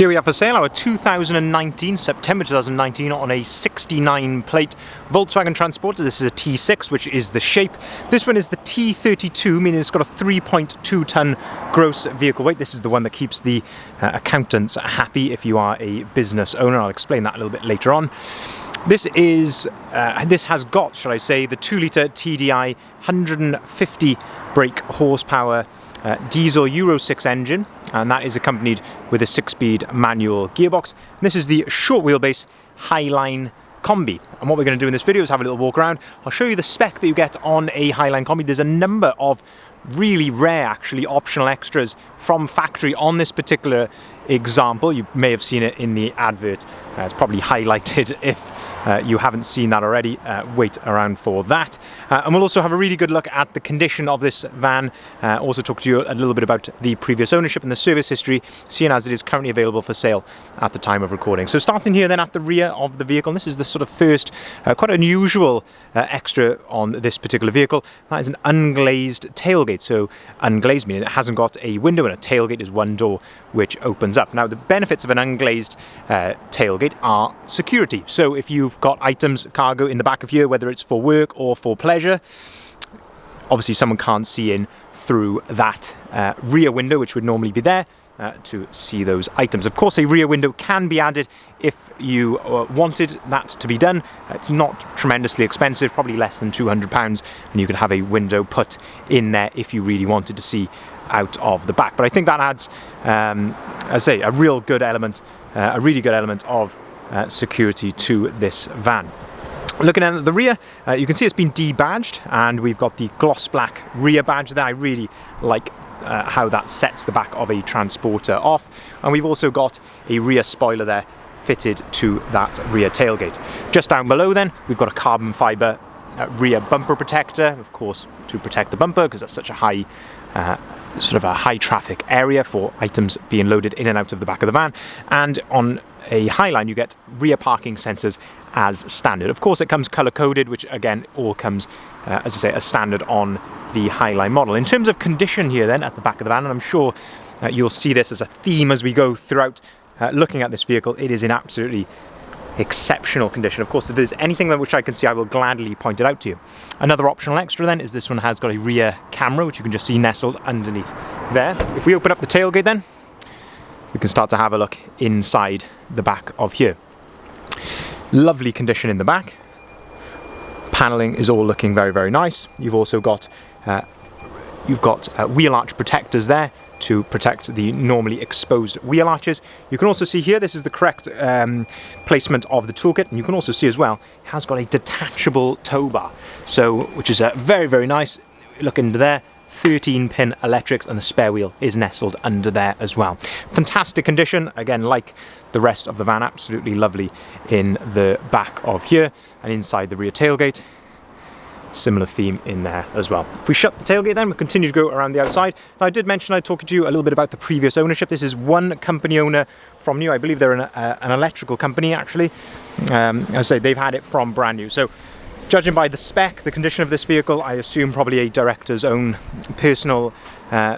Here we have for sale our 2019, September 2019, on a 69 plate Volkswagen Transporter. This is a T6, which is the shape. This one is the T32, meaning it's got a 3.2 ton gross vehicle weight. This is the one that keeps the accountants happy if you are a business owner. I'll explain that a little bit later on. This has got, shall I say, the 2-litre TDI 150 brake horsepower diesel Euro 6 engine, and that is accompanied with a 6-speed manual gearbox. And this is the short wheelbase Highline Kombi. And what we're going to do in this video is have a little walk around. I'll show you the spec that you get on a Highline Kombi. There's a number of really rare, actually, optional extras from factory on this particular example. You may have seen it in the advert. It's probably highlighted if you haven't seen that already. Wait around for that. And we'll also have a really good look at the condition of this van. Also talk to you a little bit about the previous ownership and the service history, seeing as it is currently available for sale at the time of recording. So starting here then at the rear of the vehicle, and this is the sort of first quite unusual extra on this particular vehicle. That is an unglazed tailgate. So unglazed meaning it hasn't got a window, and a tailgate is one door which opens up. Now the benefits of an unglazed tailgate are security. So if you've got items, cargo in the back of here, whether it's for work or for pleasure, obviously someone can't see in through that rear window, which would normally be there to see those items. Of course, a rear window can be added if you wanted that to be done. It's not tremendously expensive, probably less than £200, and you can have a window put in there if you really wanted to see out of the back. But I think that adds, as I say, a real good element, a really good element of security to this van. Looking at the rear, you can see it's been debadged, and we've got the gloss black rear badge there. I really like how that sets the back of a Transporter off. And we've also got a rear spoiler there fitted to that rear tailgate. Just down below then, we've got a carbon fibre rear bumper protector, of course, to protect the bumper because that's such a high sort of a high traffic area for items being loaded in and out of the back of the van. And on a Highline you get rear parking sensors as standard. Of course it comes color coded, which again all comes as I say, as standard on the Highline model. In terms of condition here then at the back of the van, and I'm sure you'll see this as a theme as we go throughout looking at this vehicle, it is in absolutely exceptional condition. Of course, if there's anything that which I can see, I will gladly point it out to you. Another optional extra then is this one has got a rear camera, which you can just see nestled underneath there. If we open up the tailgate then, we can start to have a look inside the back of here. Lovely condition in the back. Paneling is all looking very, very nice. You've also got wheel arch protectors there to protect the normally exposed wheel arches. You can also see here, this is the correct placement of the toolkit, and you can also see as well, it has got a detachable tow bar, so which is very, very nice. Look into there, 13-pin electrics, and the spare wheel is nestled under there as well. Fantastic condition, again, like the rest of the van, absolutely lovely in the back of here, and inside the rear tailgate. Similar theme in there as well. If we shut the tailgate then, we'll continue to go around the outside. Now I did mention I'd talk to you a little bit about the previous ownership. This is one company owner from new. I believe they're an electrical company actually. As I say, they've had it from brand new. So judging by the spec, the condition of this vehicle, I assume probably a director's own personal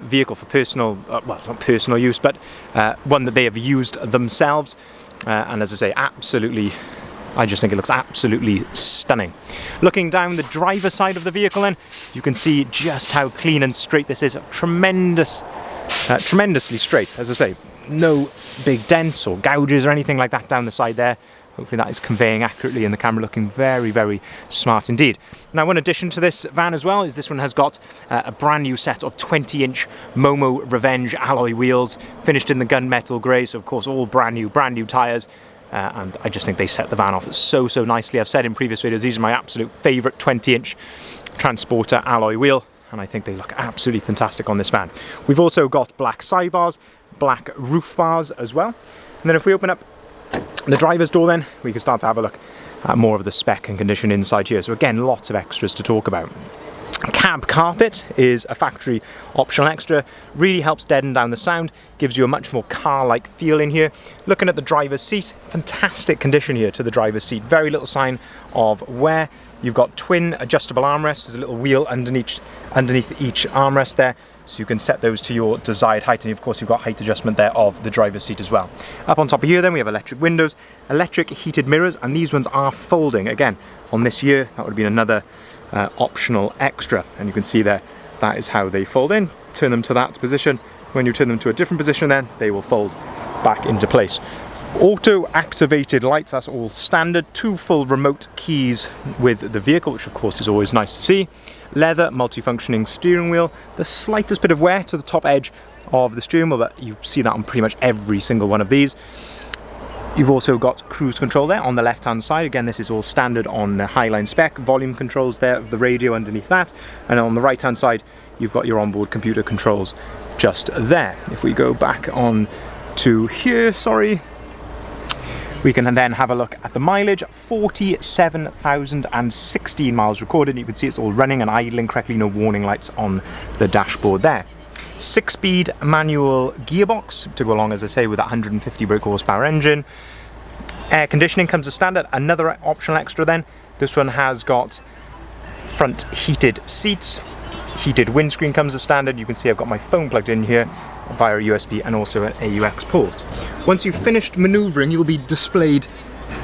vehicle for personal, well, not personal use, but one that they have used themselves. And as I say, absolutely, I just think it looks absolutely stunning. Looking down the driver's side of the vehicle then, you can see just how clean and straight this is. Tremendously straight, as I say. No big dents or gouges or anything like that down the side there. Hopefully that is conveying accurately in the camera, looking very, very smart indeed. Now, one addition to this van as well is this one has got a brand new set of 20-inch Momo Revenge alloy wheels, finished in the gunmetal grey, so of course all brand new tyres. And I just think they set the van off so nicely. I've said in previous videos, these are my absolute favourite 20-inch Transporter alloy wheel, and I think they look absolutely fantastic on this van. We've also got black sidebars, black roof bars as well. And then if we open up the driver's door then, we can start to have a look at more of the spec and condition inside here. So again, lots of extras to talk about. Cab carpet is a factory optional extra, really helps deaden down the sound, gives you a much more car-like feel in here. Looking at the driver's seat, fantastic condition here to the driver's seat, very little sign of wear. You've got twin adjustable armrests, there's a little wheel underneath each armrest there, so you can set those to your desired height, and of course you've got height adjustment there of the driver's seat as well. Up on top of here then we have electric windows, electric heated mirrors, and these ones are folding. Again, on this year that would have been another optional extra, and you can see there that is how they fold in. Turn them to that position, when you turn them to a different position then they will fold back into place. Auto activated lights, that's all standard. 2 full remote keys with the vehicle, which of course is always nice to see. Leather multifunctioning steering wheel, the slightest bit of wear to the top edge of the steering wheel, but you see that on pretty much every single one of these. You've also got cruise control there on the left hand side. Again, this is all standard on the Highline spec. Volume controls there of the radio underneath that, and on the right hand side you've got your onboard computer controls just there. If we go back on to here, we can then have a look at the mileage. 47,016 miles recorded. You can see it's all running and idling correctly, no warning lights on the dashboard there. 6-speed manual gearbox to go along, as I say, with that 150 brake horsepower engine. Air conditioning comes as standard. Another optional extra then. This one has got front heated seats. Heated windscreen comes as standard. You can see I've got my phone plugged in here via a USB and also an AUX port. Once you've finished manoeuvring, you'll be displayed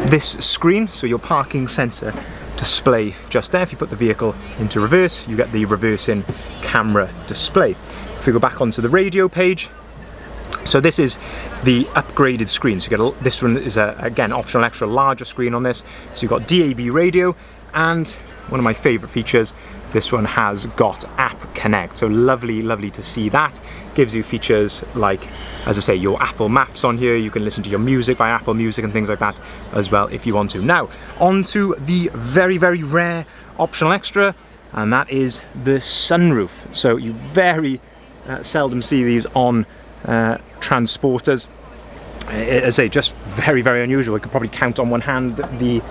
this screen, so your parking sensor display just there. If you put the vehicle into reverse, you get the reversing camera display. If we go back onto the radio page, so this is the upgraded screen. So you get this one is again optional extra larger screen on this. So you've got DAB radio, and one of my favorite features, this one has got App Connect. So lovely to see that. Gives you features like, as I say, your Apple Maps on here. You can listen to your music via Apple Music and things like that as well if you want to. Now on to the very rare optional extra, and that is the sunroof. So you very seldom see these on transporters. As I say, just very unusual. I could probably count on one hand the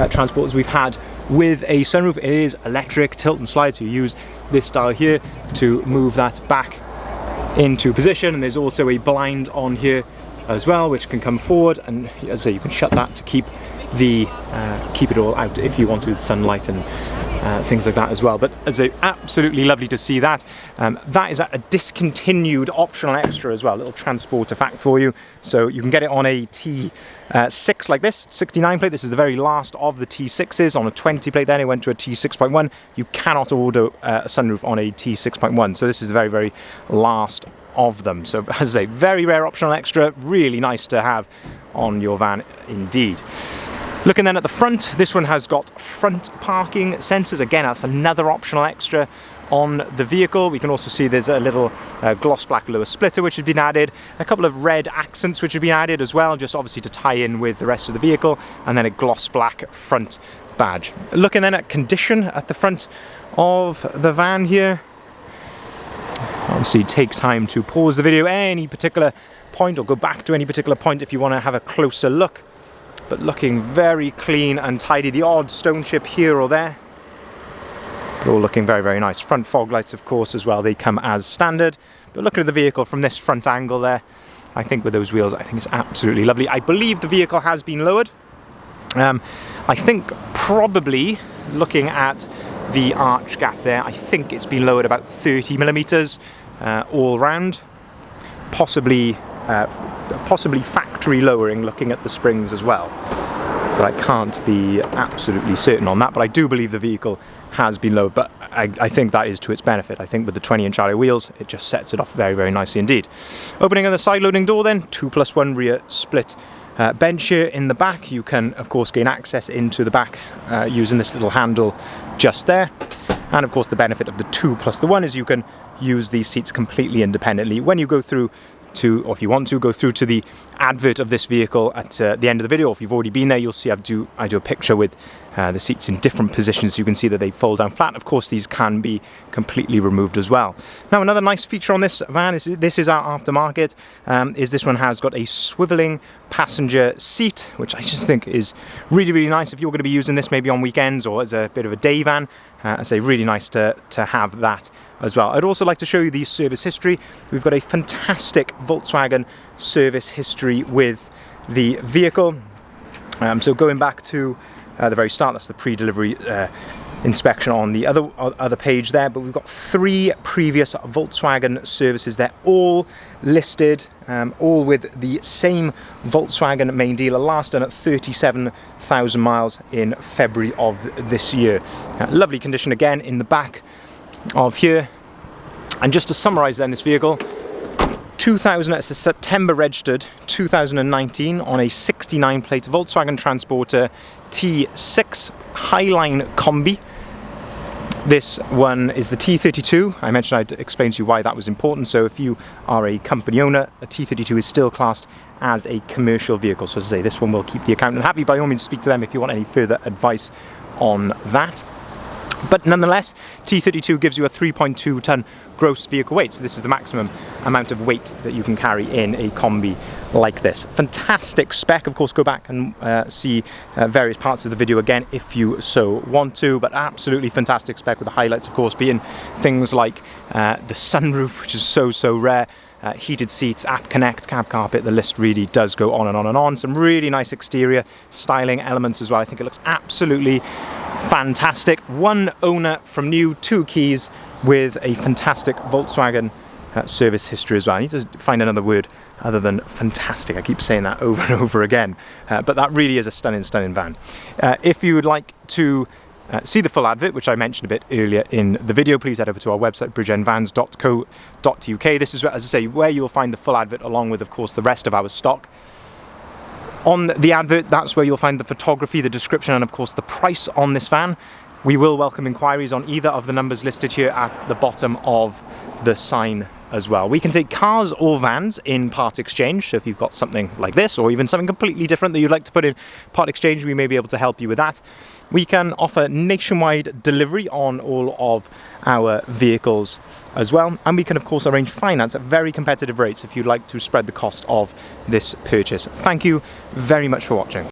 transporters we've had with a sunroof. It is electric, tilt and slide, so you use this dial here to move that back into position, and there's also a blind on here as well which can come forward, and as I say, you can shut that to keep it all out if you want to, with sunlight and things like that as well. But as I say, absolutely lovely to see that. That is a discontinued optional extra as well, a little transporter fact for you. So you can get it on a T6 like this, 69 plate. This is the very last of the T6s. On a 20 plate then it went to a T6.1. You cannot order a sunroof on a T6.1, so this is the very last of them. So as I say, very rare optional extra, really nice to have on your van indeed. Looking then at the front, this one has got front parking sensors. Again, that's another optional extra on the vehicle. We can also see there's a little gloss black lower splitter which has been added, a couple of red accents which have been added as well, just obviously to tie in with the rest of the vehicle, and then a gloss black front badge. Looking then at condition at the front of the van here, obviously take time to pause the video any particular point, or go back to any particular point if you want to have a closer look. But looking very clean and tidy. The odd stone chip here or there, but all looking very nice. Front fog lights, of course, as well, they come as standard. But looking at the vehicle from this front angle there, I think with those wheels, I think it's absolutely lovely. I believe the vehicle has been lowered. I think probably looking at the arch gap there, I think it's been lowered about 30 millimeters all round, possibly factory lowering, looking at the springs as well, but I can't be absolutely certain on that. But I do believe the vehicle has been lowered, but I think that is to its benefit. I think with the 20-inch alloy wheels, it just sets it off very nicely indeed. Opening of the side loading door then, 2+1 rear split bench here in the back. You can of course gain access into the back using this little handle just there, and of course the benefit of the 2+1 is you can use these seats completely independently. When you go through to, or if you want to, go through to the advert of this vehicle at the end of the video, or if you've already been there, you'll see I do a picture with the seats in different positions, so you can see that they fold down flat. Of course, these can be completely removed as well. Now, another nice feature on this van, this is our aftermarket, is this one has got a swiveling passenger seat, which I just think is really, really nice if you're going to be using this maybe on weekends or as a bit of a day van. I say really nice to have that as well. I'd also like to show you the service history. We've got a fantastic Volkswagen service history with the vehicle. So going back to the very start, that's the pre-delivery inspection on the other page there, but we've got 3 previous Volkswagen services. They're all listed, all with the same Volkswagen main dealer, last done at 37,000 miles in February of this year. Lovely condition again in the back of here. And just to summarize then this vehicle, 2000, it's a September registered 2019 on a 69 plate Volkswagen Transporter T6 Highline Kombi. This one is the T32. I mentioned I'd explain to you why that was important. So if you are a company owner, a T32 is still classed as a commercial vehicle. So as I say, this one will keep the accountant happy. By all means, speak to them if you want any further advice on that. But nonetheless, T32 gives you a 3.2 ton gross vehicle weight. So this is the maximum amount of weight that you can carry in a Kombi like this. Fantastic spec. Of course, go back and see various parts of the video again if you so want to, but absolutely fantastic spec, with the highlights, of course, being things like the sunroof, which is so rare, heated seats, app connect, cab carpet. The list really does go on and on and on. Some really nice exterior styling elements as well. I think it looks absolutely fantastic. 1 owner from new, 2 keys, with a fantastic Volkswagen service history as well. I need to find another word other than fantastic. I keep saying that over and over again, but that really is a stunning van. If you would like to see the full advert, which I mentioned a bit earlier in the video, please head over to our website, bridgeendvans.co.uk. This is, as I say, where you'll find the full advert, along with, of course, the rest of our stock. On the advert, that's where you'll find the photography, the description, and of course the price on this van. We will welcome inquiries on either of the numbers listed here at the bottom of the sign as well. We can take cars or vans in part exchange, so if you've got something like this or even something completely different that you'd like to put in part exchange, we may be able to help you with that. We can offer nationwide delivery on all of our vehicles as well, and we can of course arrange finance at very competitive rates if you'd like to spread the cost of this purchase. Thank you very much for watching.